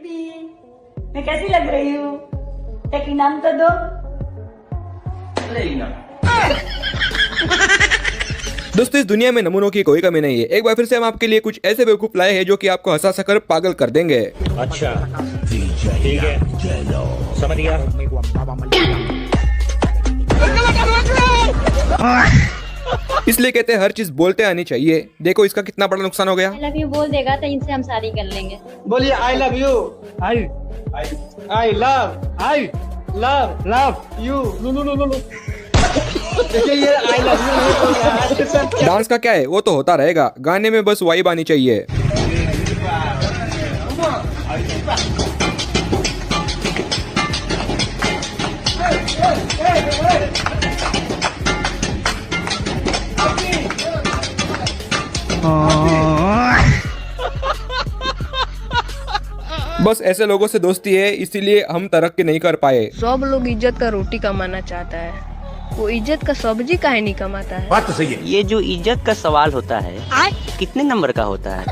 Baby मैं कैसी लग रही हूँ? एक इनाम तो दो। दोस्तों इस दुनिया में नमूनों की कोई कमी नहीं है। एक बार फिर से हम आपके लिए कुछ ऐसे बेवकूफ लाए हैं जो कि आपको हंसा कर पागल कर देंगे। अच्छा ठीक है, समझ गया। इसलिए कहते हैं हर चीज बोलते आनी चाहिए। देखो इसका कितना बड़ा नुकसान हो गया। आई लव यू बोल देगा तो इनसे हम शादी कर लेंगे। बोलिए I love you. I love you. देखिए ये आई लव यू। डांस का क्या है, वो तो होता रहेगा। गाने में बस वाइब आनी चाहिए। बस ऐसे लोगों से दोस्ती है, इसीलिए हम तरक्की नहीं कर पाए। सब लोग इज्जत का रोटी कमाना चाहता है, वो इज्जत का सब्जी काहे नहीं कमाता है? बात तो सही है। ये जो इज्जत का सवाल होता है कितने नंबर का होता है?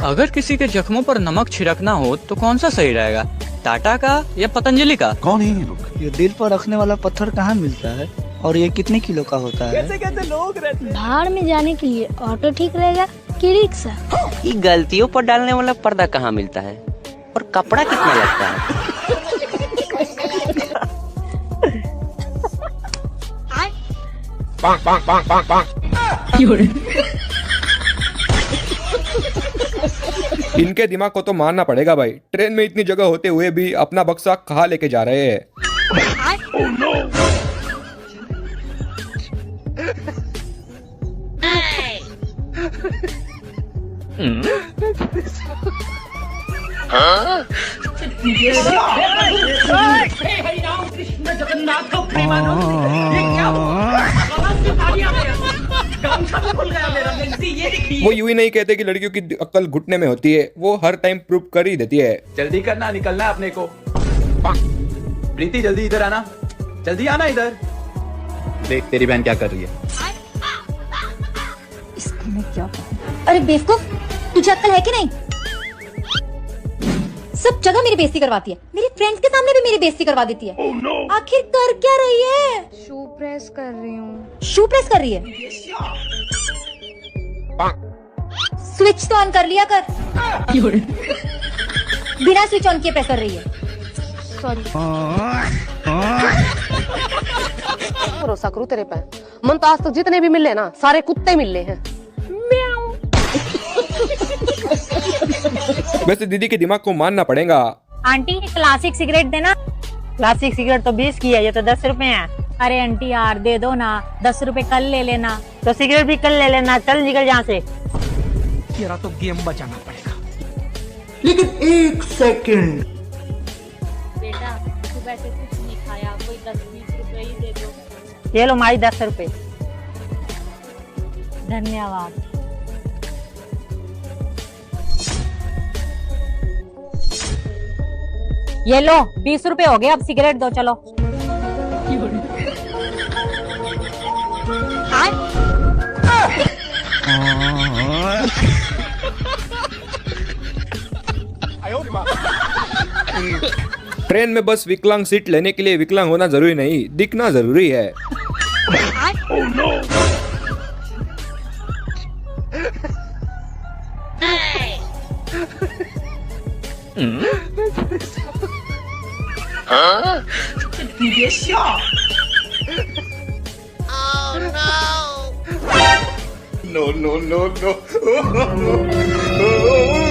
अगर किसी के जख्मों पर नमक छिड़कना हो तो कौन सा सही रहेगा, टाटा का या पतंजलि का? कौन है ये लोग? ये दिल पर रखने वाला पत्थर कहाँ मिलता है और ये कितने किलो का होता है? भाड़ में जाने के लिए ऑटो ठीक रहेगा कि रिक्शा? ये गलतियों पर डालने वाला पर्दा कहाँ मिलता है और कपड़ा कितना लगता है? इनके दिमाग को तो मारना पड़ेगा भाई। ट्रेन में इतनी जगह होते हुए भी अपना बक्सा कहाँ लेके जा रहे हैं। वो यूं ही नहीं कहते कि लड़कियों की अक्ल घुटने में होती है, वो हर टाइम प्रूव कर ही देती है। जल्दी करना, निकलना है अपने को। प्रीति जल्दी इधर आना, जल्दी आना इधर। देख तेरी बहन क्या कर रही है। इसने क्या कहा? अरे बेवकूफ, तुझे अक्ल है कि नहीं? सब जगह मेरी बेइज्जती करवाती है, मेरी फ्रेंड्स के सामने भी मेरी बेइज्जती करवा देती है। आखिर कर क्या रही है? शू प्रेस कर रही हूँ। शू प्रेस कर रही है? स्विच तो ऑन कर लिया कर। बिना स्विच ऑन किए प्रेस कर रही है। सॉरी। भरोसा करूँ तेरे पे। मन तो आज तक जितने भी मिले ना, सारे कुत्ते मिले हैं। वैसे दीदी के दिमाग को मानना पड़ेगा। आंटी क्लासिक सिगरेट देना। क्लासिक सिगरेट तो 20 की है, ये तो 10 रुपए है। अरे आंटी यार दे दो ना, 10 रुपए कल ले लेना। तो सिगरेट भी कल ले लेना, चल निकल यहाँ से। तेरा तो गेम बचाना पड़ेगा। लेकिन एक सेकंड। बेटा सुबह से कुछ नहीं खाया, कोई 10-20 रुपए ही दे दो। ये लो माई 10 रुपए। धन्यवाद। ये लो 20 रुपए हो गए, अब सिगरेट दो चलो। ट्रेन में बस विकलांग सीट लेने के लिए विकलांग होना जरूरी नहीं, दिखना जरूरी है। नो।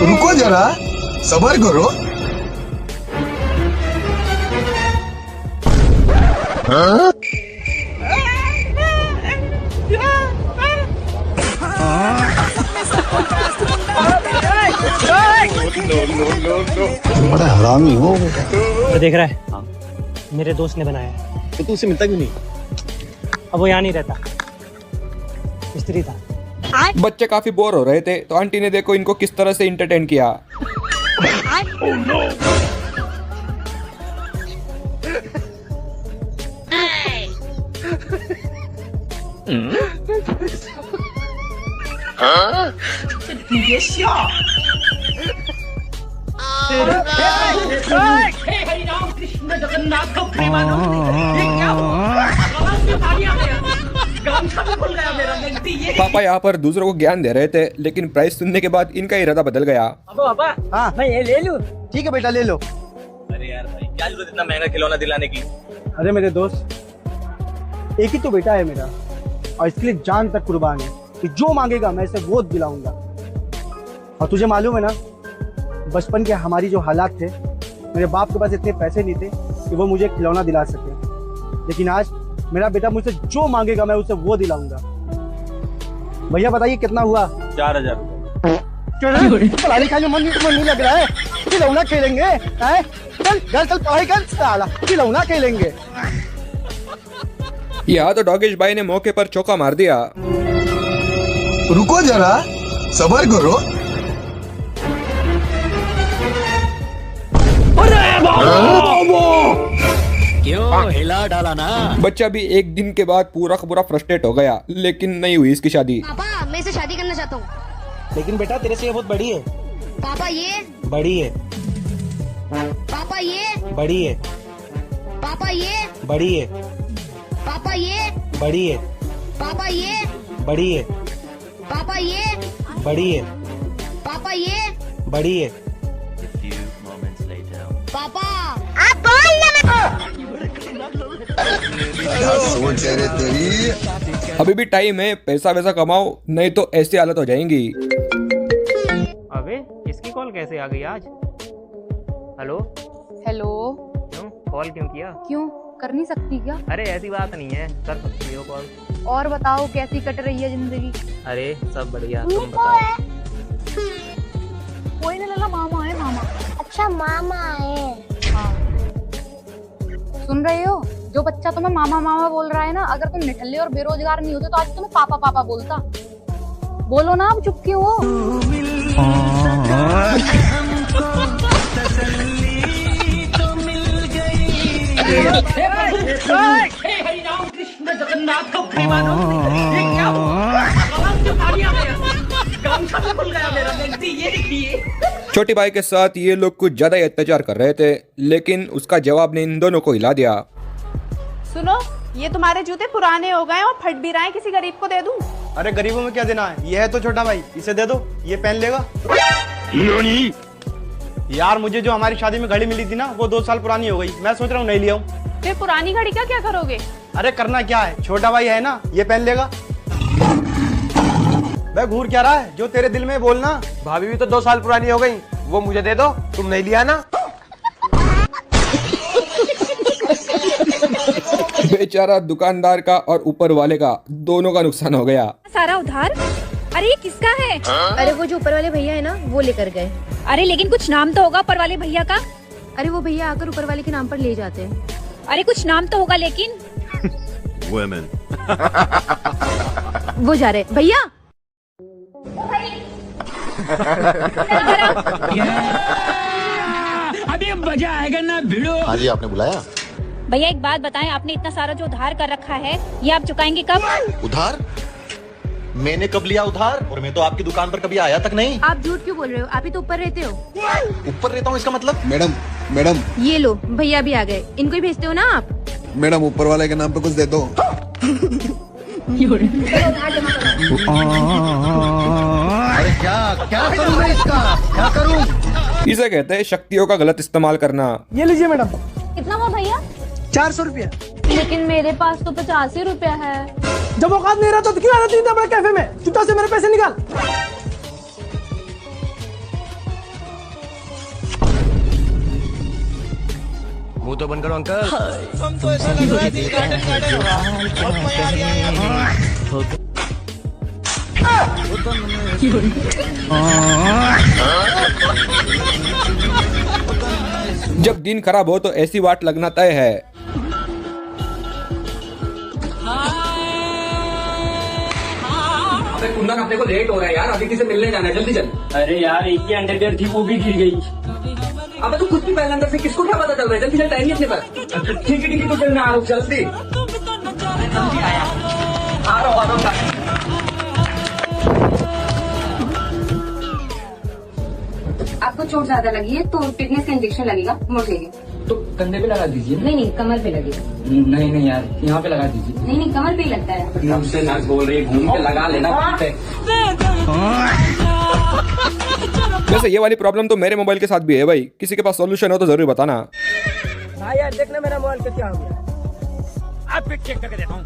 रुको जरा, सबर करो। बड़ा हरामी हो बेटा। तो देख रहा है मेरे दोस्त ने बनाया है। तो तू उससे मिलता क्यों नहीं? अब वो यहाँ नहीं रहता, स्त्री था। बच्चे काफी बोर हो रहे थे तो आंटी ने देखो इनको किस तरह से इंटरटेन किया। नो पापा यहाँ पर दूसरों को ज्ञान दे रहे थे, लेकिन प्राइस सुनने के बाद इनका इरादा बदल गया। पापा हाँ मैं ये ले लूं। ठीक है बेटा ले लो। अरे यार भाई, क्या जरूरत इतना महंगा खिलौना दिलाने की। अरे मेरे दोस्त, एक ही तो बेटा है मेरा और इसके लिए जान तक कुर्बान है कि जो मांगेगा मैं इसे वो दिलाऊंगा। और तुझे मालूम है ना, बचपन के हमारी जो हालात थे, मेरे बाप के पास इतने पैसे नहीं थे कि वो मुझे खिलौना दिला सके, लेकिन आज मेरा बेटा मुझसे जो मांगेगा मैं उसे वो दिलाऊंगा। भैया बताइए कितना हुआ? 4000। पढ़ाई लिखाई में मन नहीं लग रहा है, खिलौना खेलेंगे हैं? चल घर चल पढ़ाई कर, साला खिलौना खेलेंगे। यहाँ तो डॉगेश भाई ने मौके पर चौका मार दिया। रुको जरा, सबर करो। क्यों हिला डाला ना? बच्चा भी एक दिन के बाद पूरा का पूरा फ्रस्ट्रेट हो गया, लेकिन नहीं हुई इसकी शादी। पापा मैं इसे शादी करना चाहता हूँ। लेकिन बेटा तेरे से ये बहुत बड़ी है। पापा ये बड़ी है। पापा ये बड़ी है। पापा ये बड़ी है। पापा ये बड़ी है। पापा ये बड़ी है। पापा ये बड़ी है। पापा ये बड़ी है। पापा आप बोल ना। क्या सोच है रे तेरी? अभी भी टाइम है, पैसा वैसा कमाओ, नहीं तो ऐसी हालत हो जाएंगी। अबे इसकी कॉल कैसे आ गई आज? हेलो हेलो, क्यों कॉल क्यों किया? क्यों कर नहीं सकती क्या? अरे ऐसी बात नहीं है, कर सकती हो कॉल। और बताओ कैसी कट रही है जिंदगी? अरे सब बढ़िया, तुम बताओ। कोई नहीं लला, मामा है मामा। अच्छा मामा है। हाँ सुन रहे हो, जो बच्चा तुम्हें मामा मामा बोल रहा है ना, अगर तुम निठल्ले और बेरोजगार नहीं होते तो आज तुम्हें पापा पापा बोलता। बोलो ना, अब चुप क्यों हो? छोटी भाई के साथ ये लोग कुछ ज्यादा ही अत्याचार कर रहे थे, लेकिन उसका जवाब ने इन दोनों को हिला दिया। सुनो, ये तुम्हारे जूते पुराने हो गए और फट भी रहे हैं, किसी गरीब को दे दूं? अरे गरीबों में क्या देना है, ये है तो छोटा भाई, इसे दे दो, ये पहन लेगा। यार मुझे जो हमारी शादी में घड़ी मिली थी ना, वो 2 साल पुरानी हो गई, मैं सोच रहा हूँ नहीं लिया हूँ। फिर पुरानी घड़ी का क्या करोगे? अरे करना क्या है, छोटा भाई है ना, ये पहन लेगा। मैं घूर क्या रहा है, जो तेरे दिल में बोलना। भाभी भी तो 2 साल पुरानी हो गई, वो मुझे दे दो, तुम नहीं लिया ना। बेचारा दुकानदार का और ऊपर वाले का दोनों का नुकसान हो गया। सारा उधार? अरे ये किसका है? अरे वो जो ऊपर वाले भैया है ना, वो लेकर गए। अरे लेकिन कुछ नाम तो होगा ऊपर वाले भैया का। अरे वो भैया आकर ऊपर वाले के नाम पर ले जाते हैं। अरे कुछ नाम तो होगा लेकिन। वो जा रहे भैया। अभी मजा आएगा ना भिड़ो। हाँ जी, आपने बुलाया? भैया एक बात बताएं, आपने इतना सारा जो उधार कर रखा है, ये आप चुकाएंगे कब? उधार? मैंने कब लिया उधार? और मैं तो आपकी दुकान पर कभी आया तक नहीं। आप झूठ क्यों बोल रहे हो? आप ही तो ऊपर रहते हो। ऊपर रहता हूँ इसका मतलब? मैडम ये लो भैया भी आ गए, इनको ही भेजते हो ना आप? मैडम ऊपर वाले के नाम पे कुछ दे दो। अरे क्या करूं मैं इसका, क्या करूं? इसे कहते हैं शक्तियों का गलत इस्तेमाल करना। ये लीजिए मैडम। कितना हुआ भैया? 400 रुपया। लेकिन मेरे पास तो 85 रुपया है। जब औकात नहीं रहा तो क्यों आ रहा था बड़े कैफे में? जूता से मेरे पैसे निकाल। मुंह तो बंद करो अंकल। हमको ऐसा लग रहा है दिल गार्डन बहुत मजा आ गया यार। जब दिन खराब हो तो ऐसी वाट लगना तय है। अबे कुंदन, अपने को लेट हो रहा है यार, अभी किसे मिलने जाना है, जल्दी चल। अरे यार एक ही अंडरवियर थी, वो भी गिर गई। अबे तू कुछ भी पहले अंदर से, किसको क्या पता चल रहा है? जल्दी चल, टाइम नहीं अपने पास। ठीक है तो चल, मैं आ रहा हूँ, जल्दी आया। आ रहा हूँ। आपको चोट ज्यादा लगी है तो टिटनेस का इंजेक्शन लगेगा, मुड़ जाएगी। तो कंधे पे लगा दीजिए। नहीं कमर पे लगेगा। नहीं यार, यहाँ पे लगा दीजिए। नहीं कमर पे ही लगता है। हमसे नर्स बोल रही है, घूम के लगा लेना। वैसे ये वाली प्रॉब्लम तो मेरे मोबाइल के साथ भी है भाई, किसी के पास सॉल्यूशन हो तो जरूर बताना। भाई यार देखना मेरा मोबाइल का क्या हो गया। आप चेक करके देखा हूँ।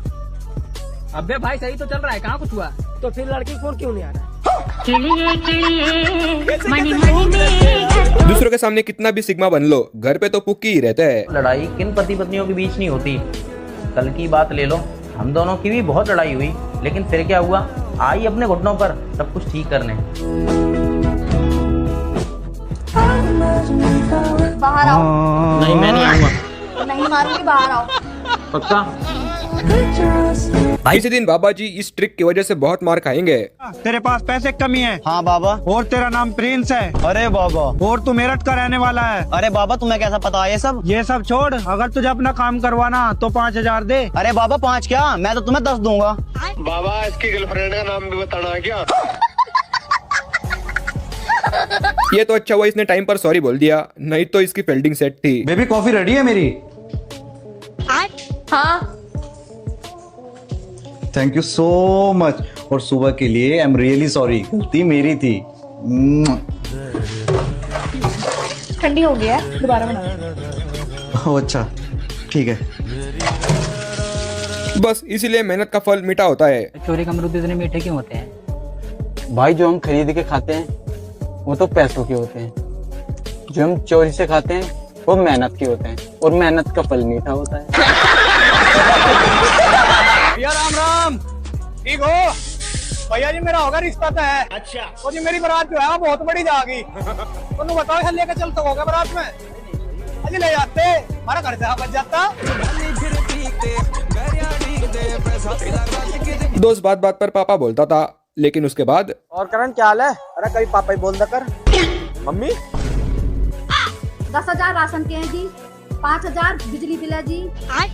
अबे भाई सही तो चल रहा है, कहाँ कुछ हुआ? तो फिर लड़की फोन क्यों नहीं आ रहा? दूसरों के सामने कितना भी सिग्मा बन लो, घर पे तो पुक्की ही रहते हैं। लड़ाई किन पति पत्नियों के बीच नहीं होती। कल की बात ले लो, हम दोनों की भी बहुत लड़ाई हुई, लेकिन फिर क्या हुआ, आई अपने घुटनों पर सब कुछ ठीक करने। बाहर आओ। नहीं मैं नहीं आऊंगा। नहीं मारूंगी, बाहर आओ। पक्का? किसी दिन बाबा जी इस ट्रिक की वजह से बहुत मार खाएंगे। तेरे पास पैसे कमी है? हाँ बाबा। और तेरा नाम प्रिंस है? अरे बाबा। और तू मेरठ का रहने वाला है? अरे बाबा तुम्हें कैसा पता है ये सब छोड़, अगर तुझे अपना काम करवाना तो 5,000 दे। अरे बाबा 5 क्या, मैं तो तुम्हें 10 दूंगा। बाबा इसकी गर्लफ्रेंड का नाम भी बताना है क्या? ये तो अच्छा हुआ इसने टाइम पर सॉरी बोल दिया, नहीं तो इसकी फील्डिंग सेट थी। बेबी कॉफी रेडी है मेरी? हाँ थैंक यू सो मच। और सुबह के लिए आई एम रियली सॉरी, गलती मेरी थी। ठंडी हो गया है, दोबारा बना। ओह अच्छा ठीक है। बस इसीलिए मेहनत का फल मीठा होता है। चोरी के अमरूद इतने मीठे क्यों होते हैं? भाई जो हम खरीद के खाते हैं वो तो पैसों के होते हैं, जो हम चोरी से खाते हैं वो मेहनत के होते हैं, और मेहनत का फल मीठा होता है। भैया राम राम। ठीक हो भैया जी, मेरा होगा रिश्ता तो है। अच्छा। और जी मेरी बारात जो है वो बहुत बड़ी जाएगी। तुम बताओ लेकर चल तो होगा बारात में? अजी ले जाते, हमारा घर से बच जाता। दोस्त बात बात पर पापा बोलता था, लेकिन उसके बाद और करण क्या हाल है? अरे कभी पापा ही बोल दे कर। मम्मी 10,000 राशन के हैं जी, 5,000 बिजली बिल है जी,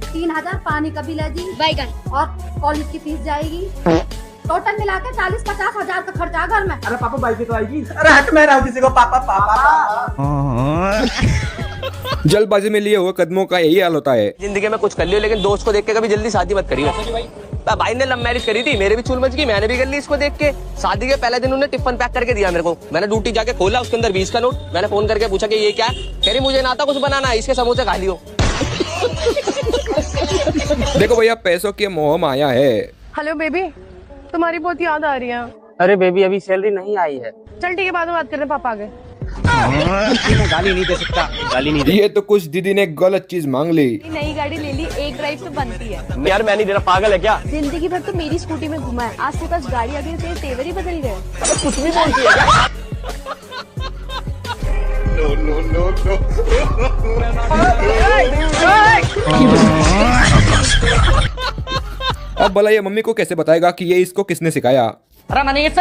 3,000 पानी का बिल है जी, बैगन और कॉलेज की फीस जाएगी। टोटल मिला के 40-50 हजार का खर्चा घर में। अरे पापा बाइक तो आएगी। अरे हट मैं रहा किसी को पापा पापा। जल्दबाजी में लिए हुए कदमों का यही हाल होता है। जिंदगी में कुछ कर लियो, लेकिन दोस्त को देख के कभी जल्दी शादी मत करियो। भाई ने लव मैरिज करी थी, मेरे भी चूल मच गई, मैंने भी कर ली इसको देख के। शादी के पहले दिन उन्होंने टिफिन पैक करके दिया मेरे को, मैंने ड्यूटी जाके खोला, उसके अंदर 20 का नोट। मैंने फोन करके पूछा कि ये क्या? कह रही मुझे ना आता कुछ बनाना, इसके समोसे खा लियो। देखो भैया, पैसों की मोह माया है। हेलो बेबी, तुम्हारी बहुत याद आ रही है। अरे बेबी अभी सैलरी नहीं आई है। चल ठीक है, बाद में बात करते हैं, पापा आ गए। गाली नहीं दे सकता, गाली नहीं दे। ये तो कुछ दीदी ने गलत चीज मांग ली। नई गाड़ी ले ली, एक ड्राइव से बनती है। यार मैं नहीं दे रहा, पागल है क्या? जिंदगी भर तो मेरी स्कूटी में घुमा है, आज तेरे पास गाड़ी आ गई, तेरे तेवर ही बदल गए। कुछ भी बोलती है क्या? अब भला ये मम्मी को कैसे बताएगा कि ये इसको किसने सिखाया? अरे मनीष।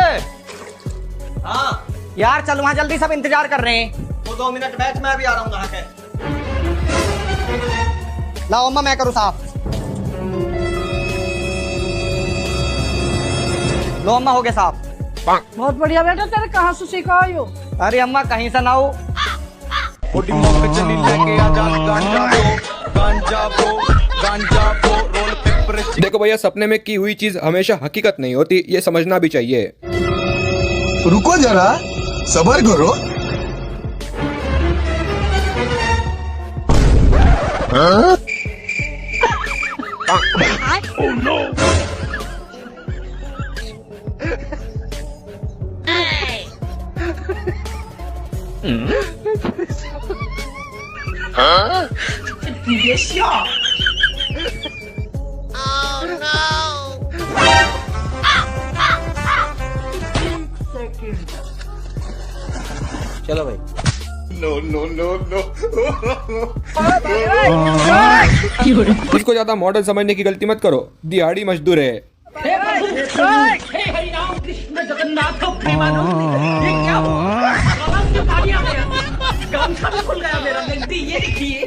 हाँ यार चल वहाँ, जल्दी सब इंतजार कर रहे हैं। वो 2 मिनट बैठ, मैं भी आ रहा हूँ। कहाँ के लाओ अम्मा, मैं करूँ साफ। लो अम्मा, हो गया साफ। बहुत बढ़िया बेटा, तेरे कहाँ से सीखा हो? अरे अम्मा कहीं से ना हो। देखो भैया, सपने में की हुई चीज हमेशा हकीकत नहीं होती, ये समझना भी चाहिए। रुको जरा, सबर करो। Oh no! Huh? Oh no! चलो भाई। No no no no! इसको ज्यादा मॉडल समझने की गलती मत करो, दिहाड़ी मजदूर है। हरि राम कृष्ण जगन्नाथ प्रेमानंद, ये क्या हुआ? गामछा भी खुल गया मेरा, बेटी ये देखिए।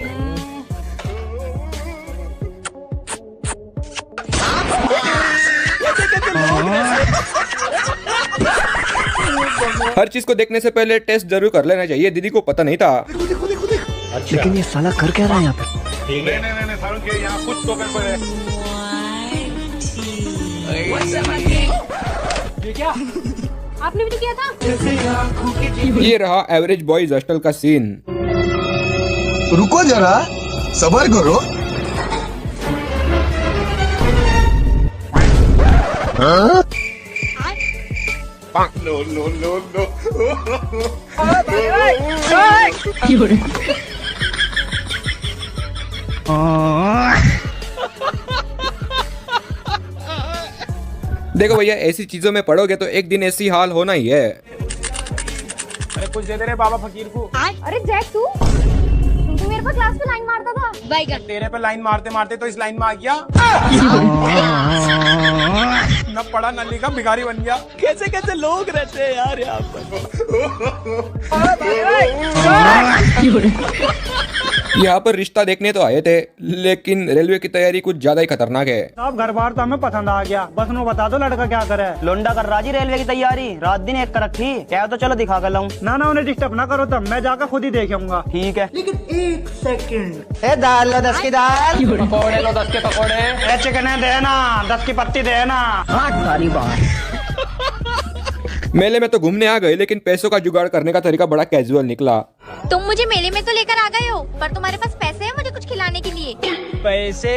हर चीज को देखने से पहले टेस्ट जरूर कर लेना चाहिए। दीदी को पता नहीं था। लेकिन ये साला कर क्या रहा है यहाँ पे? नहीं सारुण के यहाँ कुछ तो गड़बड़ है। ये क्या? आपने भी तो किया था। ये रहा एवरेज बॉयज हॉस्टल का सीन। रुको जरा, सबर करो। No no no no. देखो भैया, ऐसी चीजों में पड़ोगे तो एक दिन ऐसी हाल होना ही है। अरे कुछ दे दे रे बाबा फकीर को। अरे जैक तू मेरे पर क्लास में लाइन मारता था। तेरे पे लाइन मारते मारते तो इस लाइन में आ गया। न पढ़ा न लिखा, भिखारी बन गया। कैसे कैसे लोग रहते हैं यार यहाँ पर। यहाँ पर रिश्ता देखने तो आए थे, लेकिन रेलवे की तैयारी कुछ ज्यादा ही खतरनाक है। साहब घर बार तो हमें पसंद आ गया, बस नो बता दो लड़का क्या करे। लोंडा कर राजी रेलवे की तैयारी, रात दिन एक कर रखी। क्या तो चलो दिखा कर लाऊं। ना उन्हें डिस्टर्ब ना करो, तब मैं जाकर खुद ही देख आऊंगा। ठीक है। लेकिन एक सेकंड। दाल लो 10 की दाल, पकौड़े लो 10 के पकौड़े। चिकन देना 10 की पत्ती देना। सारी बात। मेले में तो घूमने आ गए, लेकिन पैसों का जुगाड़ करने का तरीका बड़ा कैजुअल निकला। तुम मुझे मेले में तो लेकर आ गए हो, पर तुम्हारे पास पैसे हैं मुझे कुछ खिलाने के लिए? पैसे?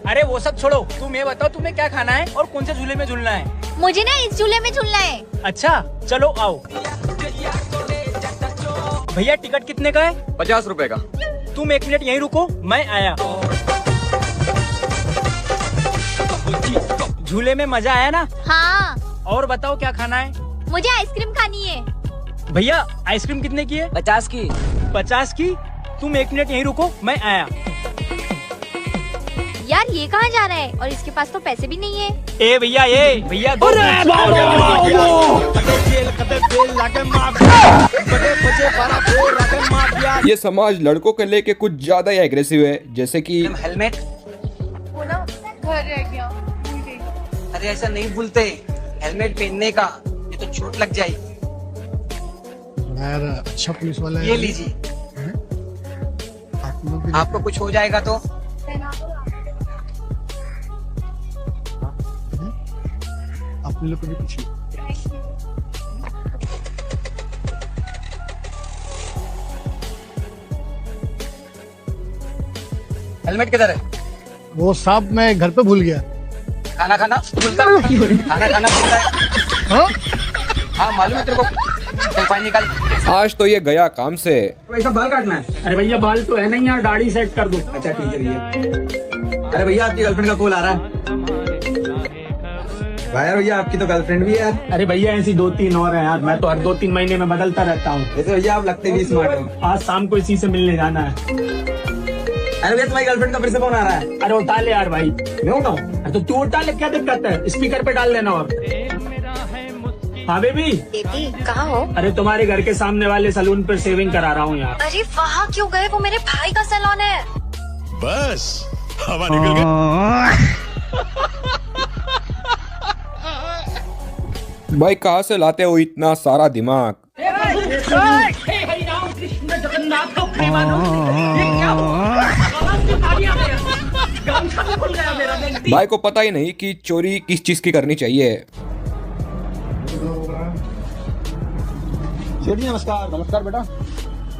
अरे वो सब छोड़ो, तुम ये बताओ तुम्हें क्या खाना है और कौन से झूले में झूलना है? मुझे ना इस झूले में झूलना है। अच्छा चलो आओ। भैया टिकट कितने का है? 50 रुपए का। तुम 1 मिनट यहीं रुको, मैं आया। झूले में मजा आया ना? हाँ। और बताओ क्या खाना है? मुझे आइसक्रीम खानी है। भैया आइसक्रीम कितने की है? 50 की। 50 की? तुम 1 मिनट यहीं रुको, मैं आया। यार ये कहाँ जा रहा है? और इसके पास तो पैसे भी नहीं है। ए भैया भैया ये समाज लड़कों को लेके कुछ ज्यादा ही एग्रेसिव है, जैसे कि हेलमेट। घर रह गया। अरे ऐसा नहीं भूलते, हेलमेट पहनने का, ये तो चोट लग जाएगी। यार अच्छा पुलिस वाला है। ये लीजिए, आपको कुछ हो जाएगा तो आप लोग को भी पूछिए। हेलमेट किधर है? वो साहब मैं घर पे भूल गया। खाना खाना भूलता है? खाना खाना भूलता है? हाँ मालूम है तेरे को। चल पानी निकाल। आज तो ये गया काम से। ऐसा बाल काटना है? अरे भैया बाल तो है नहीं यार, दाढ़ी सेट कर दो। अच्छा ठीक है भैया। अरे भैया आपकी गर्लफ्रेंड का कॉल आ रहा है। भैया आपकी तो गर्लफ्रेंड भी है यार। अरे भैया ऐसी 2-3 और है यार, मैं तो हर 2-3 महीने में बदलता रहता हूँ। वैसे भैया आप लगते भी स्मार्ट हो। आज शाम को इसी से मिलने जाना है। अरे भैया तुम्हारी गर्लफ्रेंड का फिर से फोन आ रहा है। अरे उठा ले यार भाई। मैं उठाऊं? अरे तो तू उठा ले, क्या दिक्कत है? स्पीकर पे डाल देना। और हाँ बेबी कहाँ हो? अरे तुम्हारे घर के सामने वाले सलून पर शेविंग करा रहा हूँ यार। अरे वहाँ क्यों गए? वो मेरे भाई का सैलून है। बस हवा निकल गई। भाई कहाँ से लाते हो इतना सारा दिमाग? भाई को पता ही नहीं कि चोरी किस चीज की करनी चाहिए। सेठ जी नमस्कार। नमस्कार बेटा।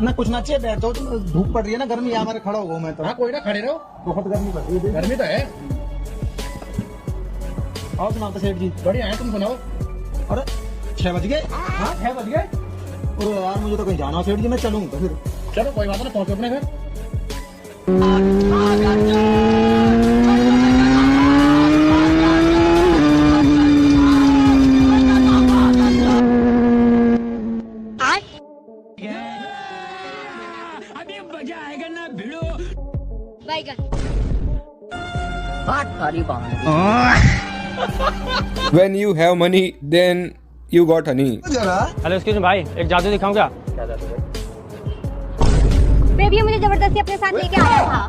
ना कुछ ना चाहिए, बैठो। धूप पड़ रही है ना, गर्मी यहाँ खड़ा होगा मैं तो। हाँ कोई ना, खड़े रहो। बहुत गर्मी पड़ रही है। गर्मी तो है। और सुनाओ सेठ जी। बढ़िया है, तुम सुनाओ। अरे 6 बज गए? हाँ 6 बज गए। अरे यार मुझे तो कहीं जाना सेठ जी, मैं चलूँ तो फिर। चलो कोई बात नहीं, पहुंचो अपने घर। When you have money, then you got honey. Hello excuse me भाई, एक जादू दिखाऊं क्या? क्या जादू भाई? बेबी मुझे जबरदस्ती अपने साथ लेके आया था।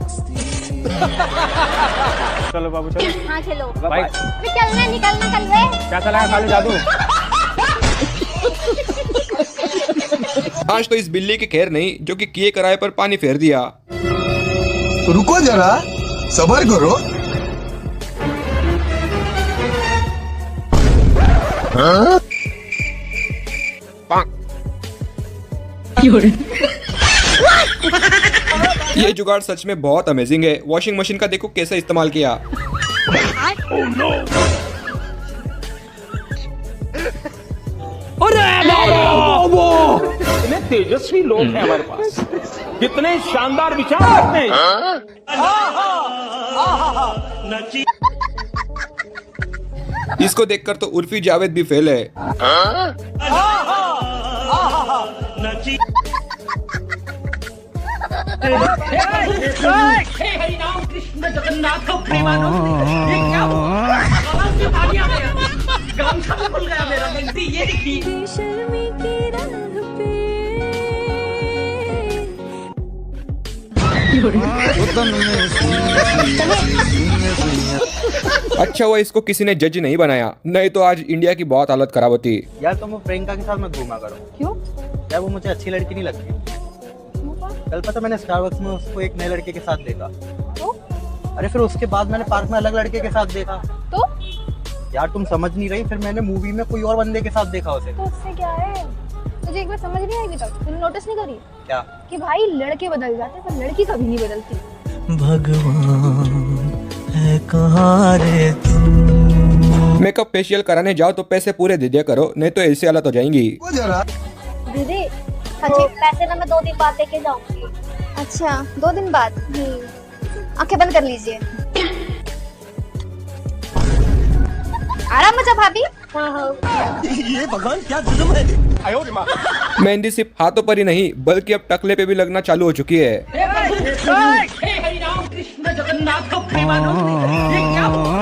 चलो बाबू चलो। हाँ चलो भाई चलना, निकलना कल। क्या चला खाली जादू? आज तो इस बिल्ली की खैर नहीं जो कि किए कराए पर पानी फेर दिया। रुको जरा, सबर करो। हाँ? ये जुगाड़ सच में बहुत अमेजिंग है। वॉशिंग मशीन का देखो कैसे इस्तेमाल किया। कितने तेजस्वी लोग हैं हमारे पास, कितने शानदार विचार रखते हैं। इसको देखकर तो उर्फी जावेद भी फेल है। हरिनाम कृष्ण जगन्नाथ प्रेमानंद, ये क्या हुआ? गामछा भी खुल गया मेरा। बंटी ये अच्छा हुआ इसको किसी ने जज नहीं बनाया, नहीं तो आज इंडिया की बहुत हालत खराब होती। यार तुम वो प्रियंका के साथ मत घूमा करो। क्यों? यार वो मुझे अच्छी लड़की नहीं लगती। कल पता मैंने स्टारबक्स में उसको एक नए लड़के के साथ देखा। तो? अरे फिर उसके बाद मैंने पार्क में अलग लड़के के साथ देखा। तो? यार तुम समझ नहीं रही, फिर मैंने मूवी में कोई और बंदे के साथ देखा उसे। तो उससे क्या है? तुझे एक बार समझ नहीं आई अभी तक? तूने नोटिस नहीं करी क्या? कि भाई लड़के बदल जाते पर लड़की कभी नहीं बदलती। भगवान है कहाँ रे तू। मेकअप फेशियल कराने जाओ तो पैसे पूरे दे दिया करो, नहीं तो ऐसी हालत हो जाएंगी। दीदी सच्ची पैसे ना मैं 2 दिन बाद लेके जाऊंगी। अच्छा 2 दिन बाद? आंखें बंद कर लीजिए। आराम मचा भाभी। ये भगवान क्या जुल्म है। मेहंदी सिर्फ हाथों पर ही नहीं बल्कि अब टकले पे भी लगना चालू हो चुकी है। हरिनाम कृष्ण जगन्नाथ प्रेमानंद, ये क्या हुआ?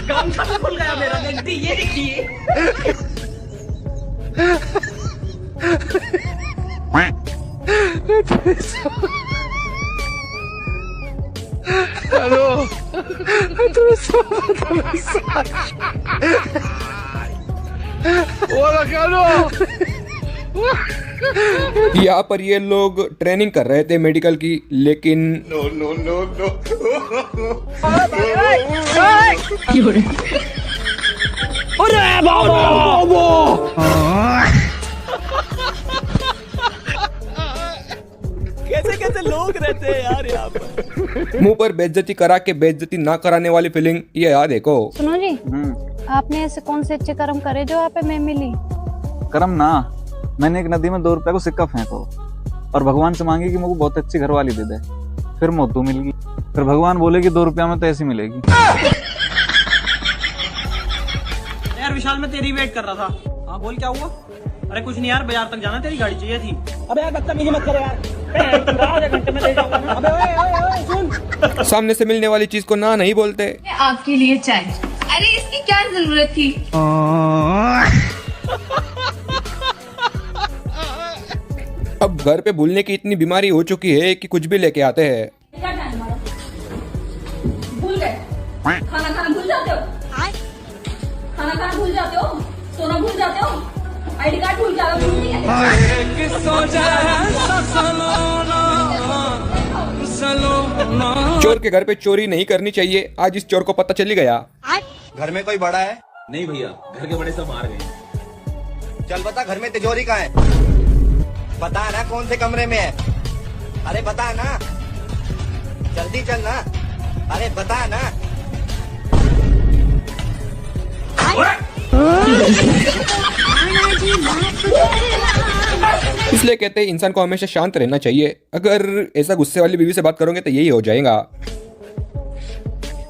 गामछा भी खुल गया मेरा। बंटी ये देखिए। हेलो यहाँ पर ये लोग ट्रेनिंग कर रहे थे मेडिकल की, लेकिन नो नो नो नो। अरे बाबा। कैसे कैसे लोग रहते हैं यार यहाँ पर। मुंह पर बेइज्जती करा के बेइज्जती ना कराने वाली फीलिंग ये यार देखो। सुनो जी, आपने ऐसे कौन से अच्छे कर्म करे जो आप पे मैं मिली? कर्म ना, मैंने एक नदी में 2 रुपए को सिक्का फेंको और भगवान से मांगी कि मुझे बहुत अच्छी घरवाली दे दे, फिर मोतू मिल गई। फिर भगवान बोले कि 2 रुपया में तो ऐसी मिलेगी। यार विशाल मैं तेरी वेट कर रहा था। हाँ बोल क्या हुआ? अरे कुछ नहीं यार, बाजार तक जाना, तेरी गाड़ी चाहिए थी। अबे यार बदतमीजी मत कर यार। आधे घंटे में ले जाऊंगा ना। अबे ओए सुन। सामने से मिलने वाली चीज को ना नहीं बोलते। आपके लिए चाय। अरे इसकी क्या जरूरत थी? अब घर पे भूलने की इतनी बीमारी हो चुकी है कि कुछ भी लेके आते हैं। भूल गए? खाना खाना भूल जाते हो? खाना खाना भूल जाते हो? सोना भूल जाते हो? आईडी कार्ड भूल जाओ? चोर के घर पे चोरी नहीं करनी चाहिए, आज इस चोर को पता चली गया। घर में कोई बड़ा है? नहीं भैया, घर के बड़े सब मार गए। चल बता घर में तिजोरी कहाँ है? बता ना कौन से कमरे में है? अरे बता ना, जल्दी चल ना। अरे बता ना। इसलिए कहते हैं इंसान को हमेशा शांत रहना चाहिए। अगर ऐसा गुस्से वाली बीवी से बात करोगे तो यही हो जाएगा।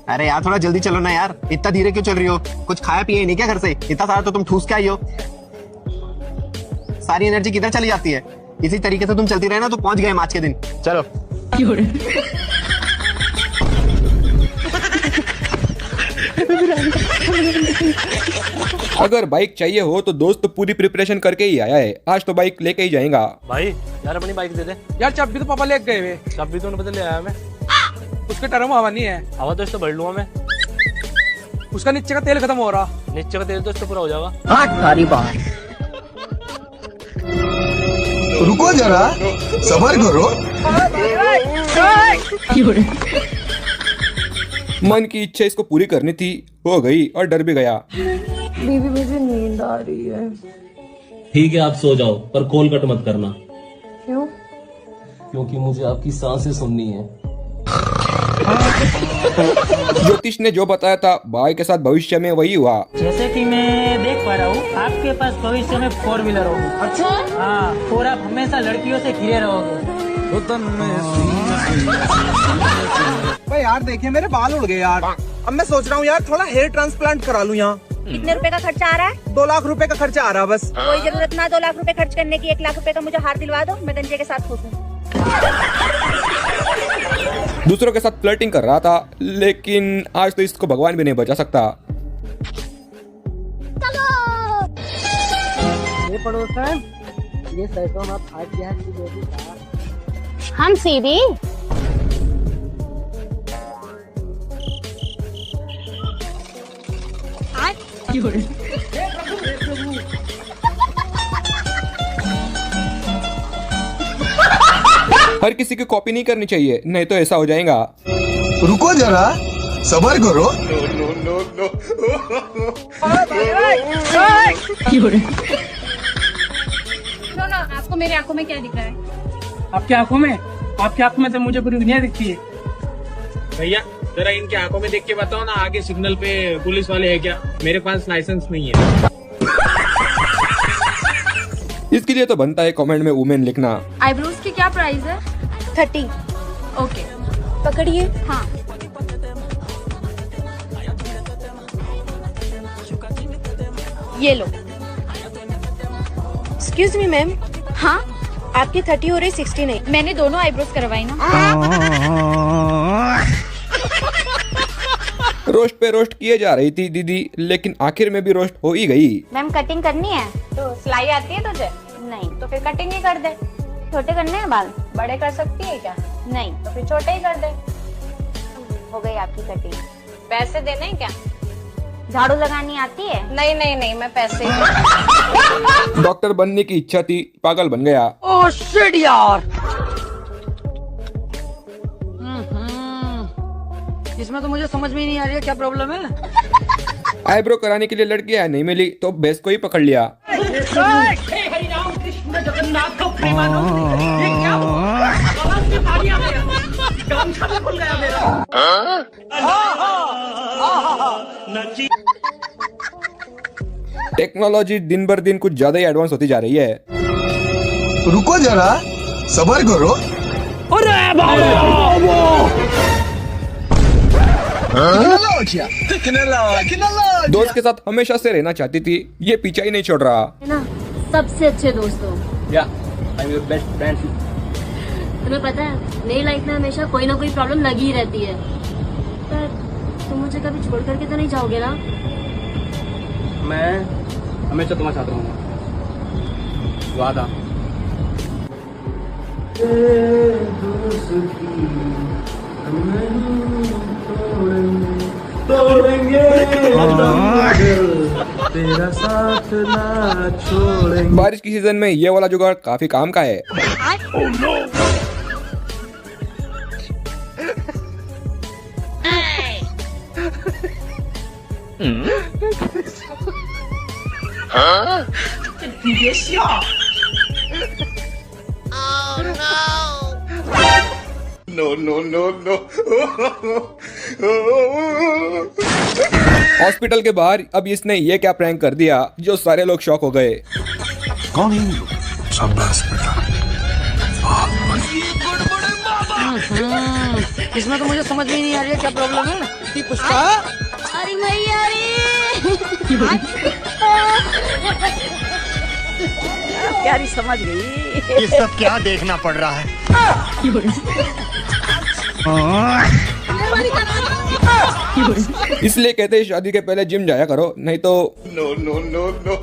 अरे यार थोड़ा जल्दी चलो ना यार, इतना धीरे क्यों चल रही हो? कुछ खाया पिया नहीं क्या घर से? इतना सारा तो तुम ठूस के आई हो। सारी एनर्जी किधर चली जाती है? इसी तरीके से तुम चलती रहे ना तो पहुंच गए हम आज के दिन। चलो। अगर बाइक चाहिए हो तो दोस्त पूरी प्रिपरेशन करके ही आया है, आज तो बाइक लेके ही जाएगा। भाई यार अपनी बाइक दे दे यार। चाबी तो पापा ले गए हुए। चाबी तो बदल ले आया मैं। उसके टर्म हवा नहीं है। हवा तो इसको भर लूंगा मैं। उसका नीचे का तेल खत्म हो रहा। नीचे का तेल तो इसको पूरा हो जाएगा। हाँ सारी बात। रुको जरा, सबर करो। मन की इच्छा इसको पूरी करनी थी, हो गई और डर भी गया। बीबी मुझे नींद आ रही है। ठीक है आप सो जाओ, पर कॉल कट मत करना। क्यों? क्योंकि मुझे आपकी सांसें सुननी है। ज्योतिष ने जो बताया था भाई के साथ भविष्य में वही हुआ। जैसे कि मैं देख पा रहा हूँ आपके पास भविष्य में 4 व्हीलर होगी। अच्छा? हाँ, और आप हमेशा लड़कियों से घिरे रहोगे। भाई यार देखिए मेरे बाल उड़ गए यार। अब मैं सोच रहा हूँ यार थोड़ा हेयर ट्रांसप्लांट करा लूँ यहाँ। कितने रुपए का खर्चा आ रहा है? 2 लाख रुपए का खर्चा आ रहा है बस। कोई जरूरत ना 2 लाख रुपए खर्च करने की। 1 लाख रुपए का मुझे हार दिलवा दो, मैं गंजे के साथ खुश हूँ। दूसरों के साथ फ्लर्टिंग कर रहा था, लेकिन आज तो इसको भगवान भी नहीं बचा सकता। ये पड़ोसन, ये सरसों में फाट गया की बेबी का। हम सीधी हर किसी की कॉपी नहीं करनी चाहिए, नहीं तो ऐसा हो जाएगा। रुको जरा, सबर करो। सुनो, आपको मेरी आंखों में क्या दिख रहा है? आपकी आंखों में? आपकी आंखों में तो मुझे पूरी दुनिया दिखती है। भैया जरा इनकी आंखों में देख के बताओ ना, आगे सिग्नल पे पुलिस वाले हैं क्या? मेरे पास लाइसेंस नहीं है। इसके लिए तो बनता है कमेंट में वुमेन लिखना। आईब्रोज की क्या प्राइस है? 30। ओके, पकड़िए। हाँ, ये लो। Excuse me ma'am. हाँ, आपकी 30 हो रही, 60 नहीं। मैंने दोनों आईब्रोज करवाई ना। रोस्ट पे रोस्ट किए जा रही थी दीदी, लेकिन आखिर में भी रोस्ट हो ही गई। मैम कटिंग करनी है तो सिलाई आती है तुझे? नहीं तो फिर कटिंग ही कर दे। छोटे करने हैं बाल? बड़े कर सकती है क्या? नहीं तो फिर छोटे ही कर दे। हो गई आपकी कटिंग। पैसे देने हैं क्या? झाड़ू लगानी आती है? नहीं नहीं नहीं, मैं पैसे डॉक्टर बनने की इच्छा थी, पागल बन गया। ओह शिट यार, इसमें तो मुझे समझ में ही नहीं आ रही है क्या प्रॉब्लम है। आईब्रो कराने के लिए लड़कियां नहीं मिली तो बेस को ही पकड़ लिया। हरिराम कृष्ण जगन्नाथ को प्रेमानंद, ये क्या हुआ? आवाज में पानी आ गया, गामछा भी खुल गया मेरा। टेक्नोलॉजी दिन भर दिन कुछ ज्यादा ही एडवांस होती जा रही है। रुको जरा, सबर करो। दोस्त के साथ हमेशा से रहना चाहती थी, ये पीछा ही नहीं छोड़ रहा। है ना, सबसे अच्छे दोस्तों। या I am your best friend. तुम्हें पता है मेरी लाइफ में हमेशा कोई ना कोई प्रॉब्लम लगी ही रहती है, पर तुम मुझे कभी छोड़ करके तो नहीं जाओगे ना? मैं हमेशा तुम्हारे साथ रहूंगा, वादा। तेरा साथ ना छोड़ेंगे। बारिश की सीजन में ये वाला जुगाड़ काफी काम का है। No, no, no, no. Hospital के बाहर अब इसने ये क्या प्रैंक कर दिया जो सारे लोग शॉक हो गए। कौन है? शाबाश बेटा। इसमें तो मुझे समझ में ही नहीं आ रही है क्या प्रॉब्लम है। पुष्पा, अरे भैया यार समझ गई। ये सब क्या देखना पड़ रहा है? इसलिए कहते हैं शादी के पहले जिम जाया करो, नहीं तो No, no, no, no.